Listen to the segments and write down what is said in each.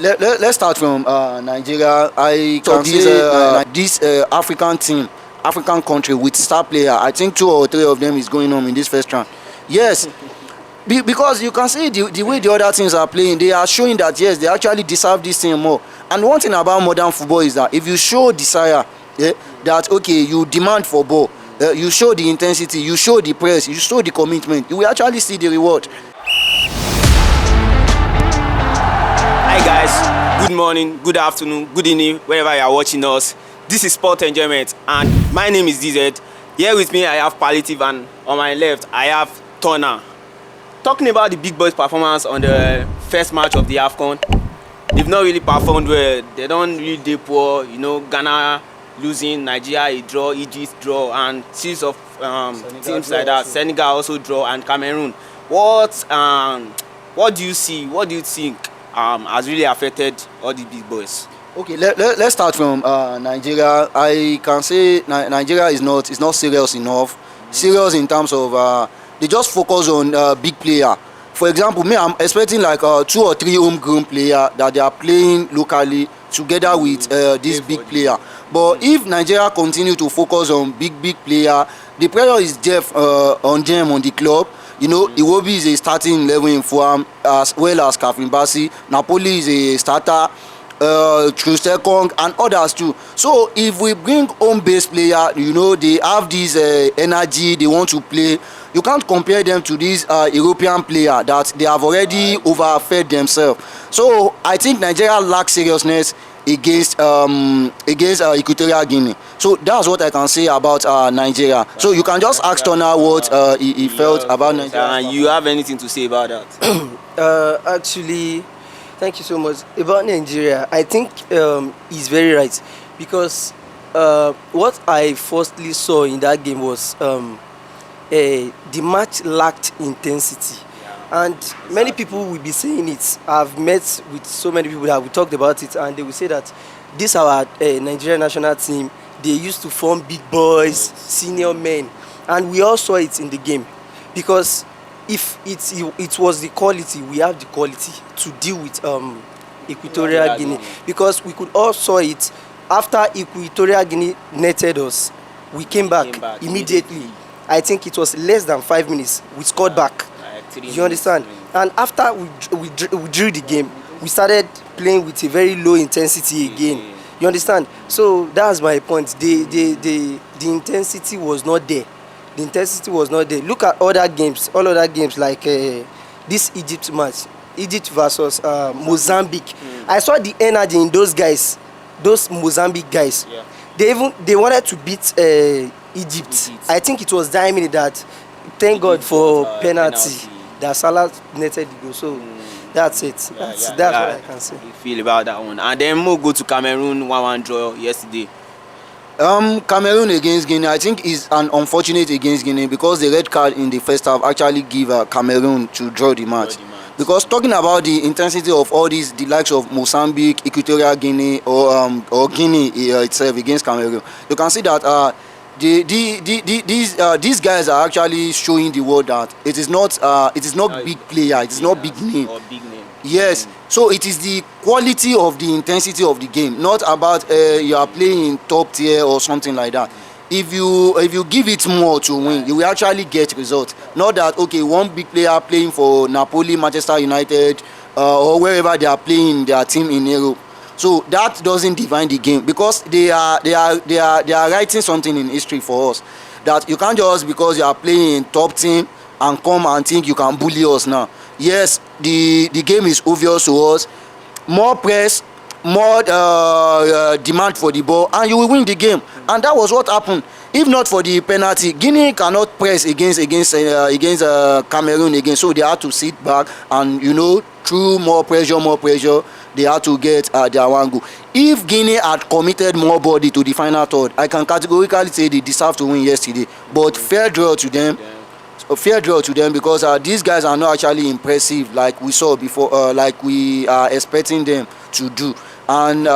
Let's start from Nigeria. I can see this African team, African country with star player. I think 2 or 3 of them is going on in this first round. Yes, because you can see the way the other teams are playing, they are showing that yes, they actually deserve this thing more. And one thing about modern football is that if you show desire, that okay, you demand for ball, you show the intensity, you show the press, you show the commitment, you will actually see the reward. Hi guys, good morning, good afternoon, good evening, wherever you are watching us. This is Sport Enjoyment and my name is dissect. Here with me I have Palliative and on my left I have Turner. Talking about the big boys' performance on the first match of the Afcon, they've not really performed well. They don't really do poor, you know, Ghana losing, Nigeria a draw, Egypt draw, and series of teams like that. Senegal also draw, and Cameroon. What do you see? What do you think has really affected all the big boys? Okay, let's start from Nigeria. I can say Nigeria is not serious enough. Serious in terms of they just focus on big player. For example, me, I'm expecting like 2 or 3 homegrown player that they are playing locally together with this big player. But if Nigeria continue to focus on big player, the pressure is def on them on the club. You know, Iwobi is a starting 11 in Fulham as well as Kafin Bassi. Napoli is a starter. Trustekong and others too. So if we bring home-based player, you know, they have this energy, they want to play. You can't compare them to this European player that they have already overfed themselves. So I think Nigeria lacks seriousness against Equatorial Guinea. So that's what I can say about Nigeria. So you can just ask Turner what he felt about Nigeria. And you have anything to say about that? Actually, thank you so much. About Nigeria, I think he's very right because what I firstly saw in that game was the match lacked intensity. And many people will be saying it. I've met with so many people that we talked about it, and they will say that this our Nigerian national team, they used to form big boys, senior men, and we all saw it in the game. Because if it was the quality, we have the quality to deal with Equatorial Guinea. Because we could all saw it after Equatorial Guinea netted us, we came back immediately. I think it was less than 5 minutes. We scored back. You understand? And after we drew the game, we started playing with a very low intensity again. You understand? So that's my point. The intensity was not there. The intensity was not there. Look at other games, all other games like this Egypt match, Egypt versus Mozambique. I saw the energy in those guys, those Mozambique guys. Yeah. They wanted to beat Egypt. I think it was that minute that, thank God for penalty. That Salah netted the goal. So that's it. That's what I can say. You feel about that one. And then we'll go to Cameroon 1-1 draw yesterday. Cameroon against Guinea, I think is an unfortunate against Guinea because the red card in the first half actually give Cameroon to draw the match. Because talking about the intensity of all these, the likes of Mozambique, Equatorial Guinea, or Guinea itself against Cameroon, you can see that these guys are actually showing the world that it is not big player, it is not big name. Yes, so it is the quality of the intensity of the game, not about you are playing in top tier or something like that. If you give it more to win, you will actually get results. Not that okay, one big player playing for Napoli, Manchester United, or wherever they are playing their team in Europe. So that doesn't define the game because they are writing something in history for us that you can't just because you are playing in top team and come and think you can bully us now. Yes, the game is obvious to us. More press, more demand for the ball, and you will win the game. And that was what happened. If not for the penalty, Guinea cannot press against Cameroon again. So they had to sit back and through more pressure. They had to get their one goal. If Guinea had committed more body to the final third, I can categorically say they deserve to win yesterday. But fair draw to them because these guys are not actually impressive like we saw before, like we are expecting them to do. And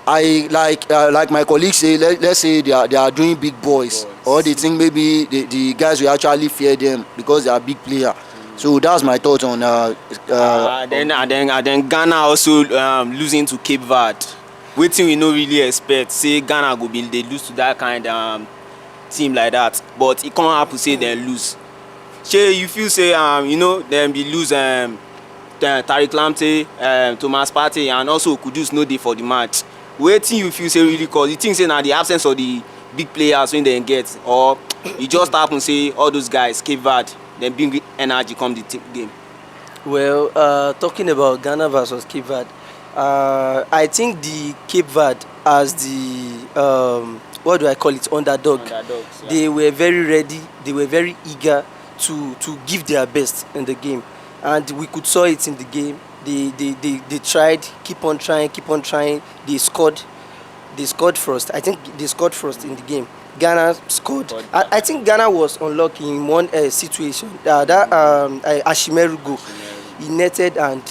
I like my colleagues say, let's say they are doing big boys, or they think maybe the guys will actually fear them because they are big player. So that's my thought on. Then Ghana also losing to Cape Verde. Wetin we no really expect say Ghana go be dey lose to that kind team like that, but e come happen say dem lose. Shey you feel say dem be lose Tariq Lamptey, Thomas Partey and also Kudus no dey for the match. Wetin you feel say really cause? You think say na the absence of the big players wey dem get, or e just happen say all those guys Cape Verde dem bring energy come the game? Well, talking about Ghana versus Cape Verde, I think the Cape Verde as the what do I call it, underdogs, yeah. They were very ready, they were very eager to give their best in the game, and we could saw it in the game. They tried, keep on trying. They scored first. I think they scored first in the game. Ghana scored. I think Ghana was unlucky in one situation. Ashimeru goal, he netted, and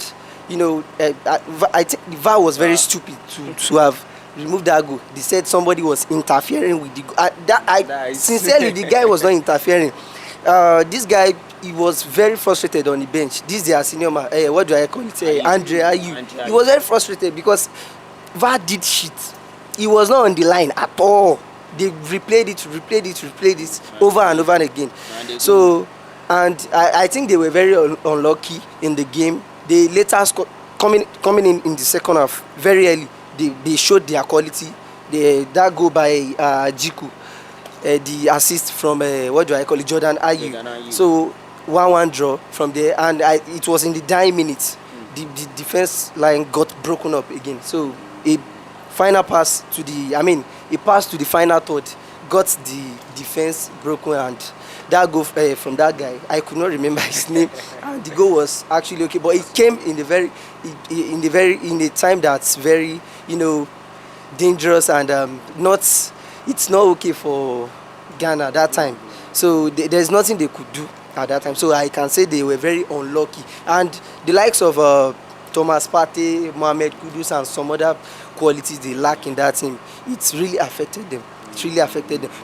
I think the VAR was very stupid to have removed that goal. They said somebody was interfering with the goal. Sincerely, the guy was not interfering. This guy, he was very frustrated on the bench. This is their senior man. What do I call it? Andre Ayew. He was very frustrated because VAR did shit. He was not on the line at all. They replayed it over and over again. So, and I think they were very unlucky in the game. They later scored, coming in the second half very early. They showed their quality. That goal by Jiku, the assist from what do I call it, Jordan Ayew. So 1-1 draw from there, and it was in the dying minutes. The defense line got broken up again. So a final pass to a pass to the final third got the defense broken, and that goal from that guy, I could not remember his name, and the goal was actually okay, but it came in a time that's very dangerous, and it's not okay for Ghana that time. So there's nothing they could do at that time. So I can say they were very unlucky, and the likes of Thomas Partey, Mohamed Kudus, and some other qualities they lack in that team, it's really affected them.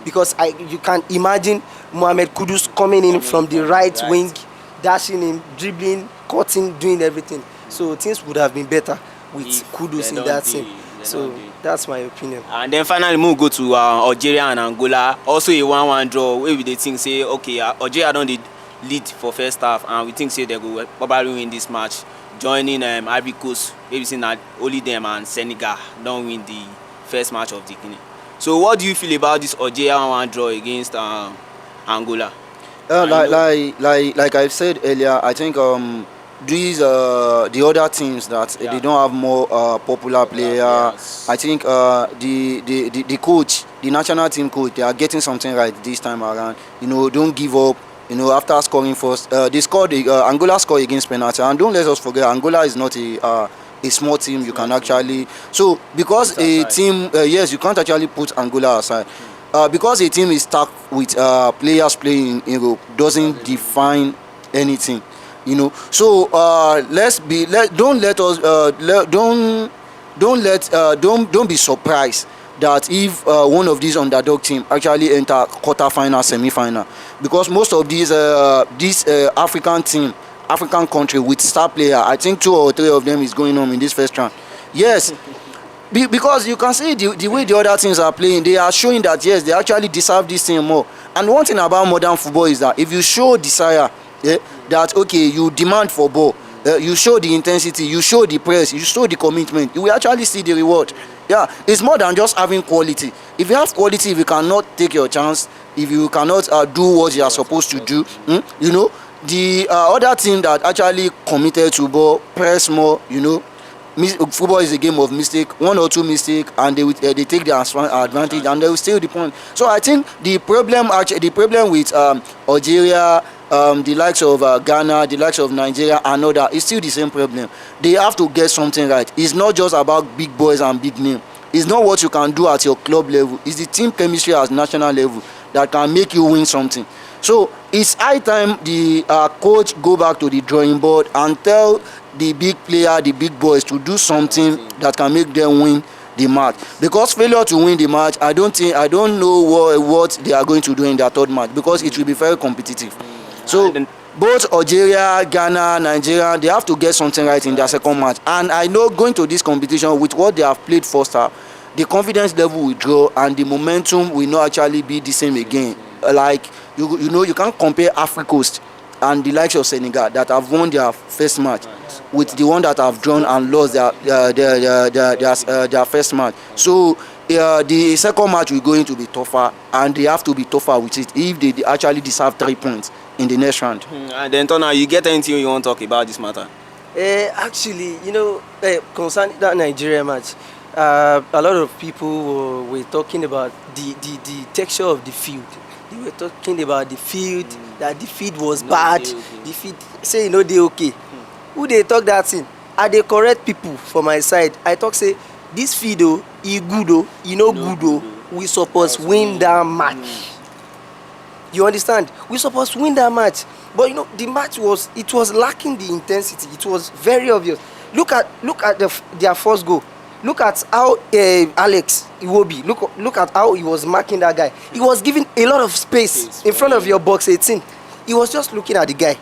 Because you can imagine Mohamed Kudus coming in from the right wing, dashing in, dribbling, cutting, doing everything. So things would have been better with Kudus in that team. So that's my opinion. And then finally we'll go to Algeria and Angola. Also a 1-1 draw where we think say okay, Algeria don't lead for first half, and we think say they go probably win this match. Joining Ivory Coast, maybe saying that only them and Senegal don't win the first match of the game. So what do you feel about this Algeria 1-1 draw against Angola? Like I said earlier, I think these the other teams that they don't have more popular player. I think the coach, the national team coach, they are getting something right this time around. Don't give up. After scoring first, they scored. Angola scored against penalty, and don't let us forget, Angola is not a small team. You can actually because a team, yes, you can't actually put Angola aside. Because a team is stuck with players playing in Europe doesn't define anything. So don't be surprised that if one of these underdog team actually enter quarter-final, semi-final, because most of these African country with star player, I think 2 or 3 of them is going on in this first round. Yes, because you can see the way the other teams are playing, they are showing that yes, they actually deserve this thing more. And one thing about modern football is that if you show desire, that okay, you demand for ball, you show the intensity, you show the press, you show the commitment, you will actually see the reward. Yeah, it's more than just having quality. If you have quality, if you cannot take your chance, if you cannot do what you are supposed to do, the other team that actually committed to ball, press more, football is a game of mistake, 1 or 2 mistakes, and they take their advantage and they will steal the point. So I think the problem with Algeria, the likes of Ghana, the likes of Nigeria and other, is still the same problem. They have to get something right. It's not just about big boys and big name. It's not what you can do at your club level. It's the team chemistry at national level that can make you win something. So it's high time the coach go back to the drawing board and tell the big player, the big boys, to do something that can make them win the match. Because failure to win the match, I don't know what they are going to do in their third match, because it will be very competitive. So both Algeria, Ghana, Nigeria, they have to get something right in their second match. And I know going to this competition with what they have played first half, the confidence level will draw and the momentum will not actually be the same again. Like you know, you can't compare Africa Coast and the likes of Senegal that have won their first match with the one that have drawn and lost their first match. So the second match will going to be tougher, and they have to be tougher with it if they actually deserve 3 points in the next round. And then Tona, you get anything you want to talk about this matter? Actually, you know, concerning that Nigeria match, a lot of people were talking about the texture of the field. They were talking about the field, that the field was bad. The field, say, you know, they okay. Who they talk that thing? Are they correct people for my side? I talk say, this field, oh, he good, oh, he no good, oh. We supposed win that match. You understand? We supposed win that match. But you know, the match was lacking the intensity. It was very obvious. Look at their first goal. Look at how Alex Iwobi, look at how he was marking that guy. He was giving a lot of space in front of your box 18. He was just looking at the guy.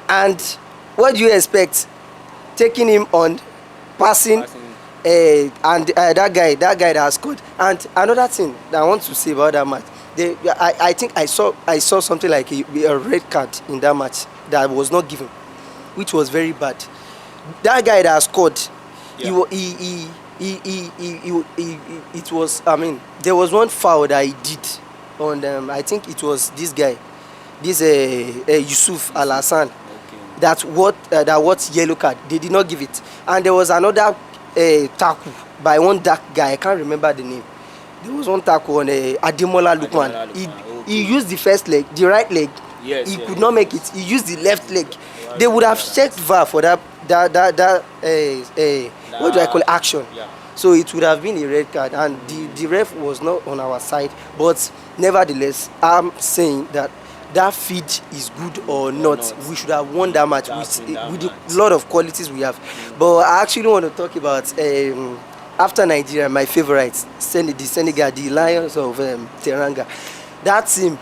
And what do you expect? Taking him on, passing. And that guy that has scored. And another thing that I want to say about that match, I think I saw something like a red card in that match that was not given, which was very bad. That guy that scored, it was, I mean, there was one foul that he did on I think it was this guy, this Yusuf Al-Hassan, that what yellow card. They did not give it. And there was another tackle by one dark guy, I can't remember the name. There was one tackle on Ademola Lookman. He used the first leg, the right leg. He could not make it. He used the left leg. They would have checked VAR for that what do I call it? Action. So it would have been a red card, and the ref was not on our side. But nevertheless, I'm saying that feed is good or not. We should have won that match with a lot of qualities we have. But I actually want to talk about after Nigeria, my favorite, the Senegal, the Lions of Teranga. That team,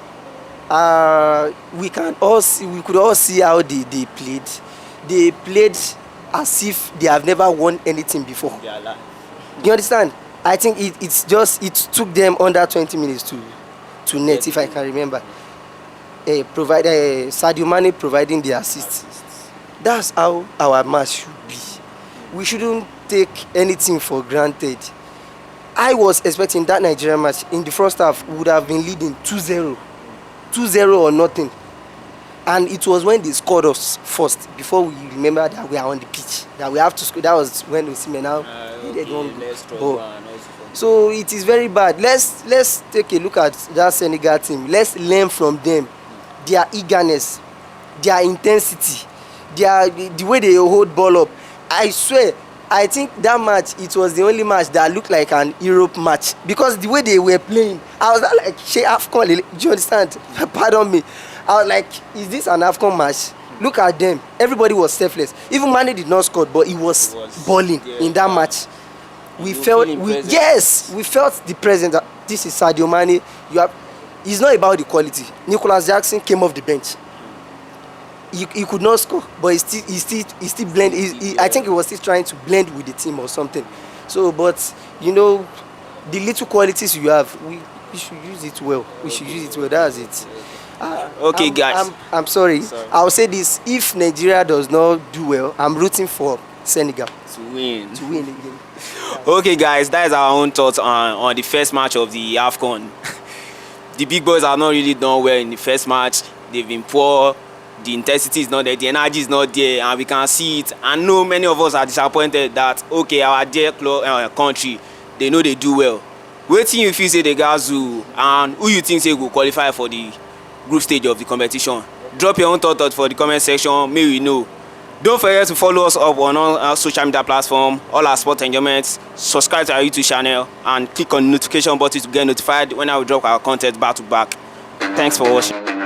we could all see how they played. They played as if they have never won anything before. You understand? I think it took them under 20 minutes to net, if I can remember. Sadio Mane providing the assists. That's how our match should be. We shouldn't take anything for granted. I was expecting that Nigerian match in the first half would have been leading 2-0 or nothing. And it was when they scored us first, before we remember that we are on the pitch, that we have to score. That was when we see now needed one goal. So it is very bad. Let's take a look at that Senegal team. Let's learn from them. Their eagerness, their intensity, the way they hold ball up. I swear, I think that match, it was the only match that looked like an Europe match, because the way they were playing, I was like, Afcon, do you understand? Pardon me. I was like, is this an Afcon match? Look at them. Everybody was selfless. Even Mane did not score, but he was balling in that match. We felt the presence. This is Sadio Mane. It's not about the quality. Nicholas Jackson came off the bench. He could not score, but he still blend. I think he was still trying to blend with the team or something. So, but you know, the little qualities you have, we should use it well. That's it. Okay, guys. I'm sorry. I'll say this: if Nigeria does not do well, I'm rooting for Senegal to win again. Okay, guys, that is our own thoughts on the first match of the Afcon. The big boys have not really done well in the first match. They've been poor. The intensity is not there. The energy is not there, and we can see it. I know many of us are disappointed that our dear country, they know they do well. Wait till you feel say the guys who, and who you think say will qualify for the group stage of the competition. Drop your own thoughts for the comment section. May we know. Don't forget to follow us up on all our social media platforms, all our sport enjoyments. Subscribe to our YouTube channel and click on the notification button to get notified when I will drop our content back to back. Thanks for watching.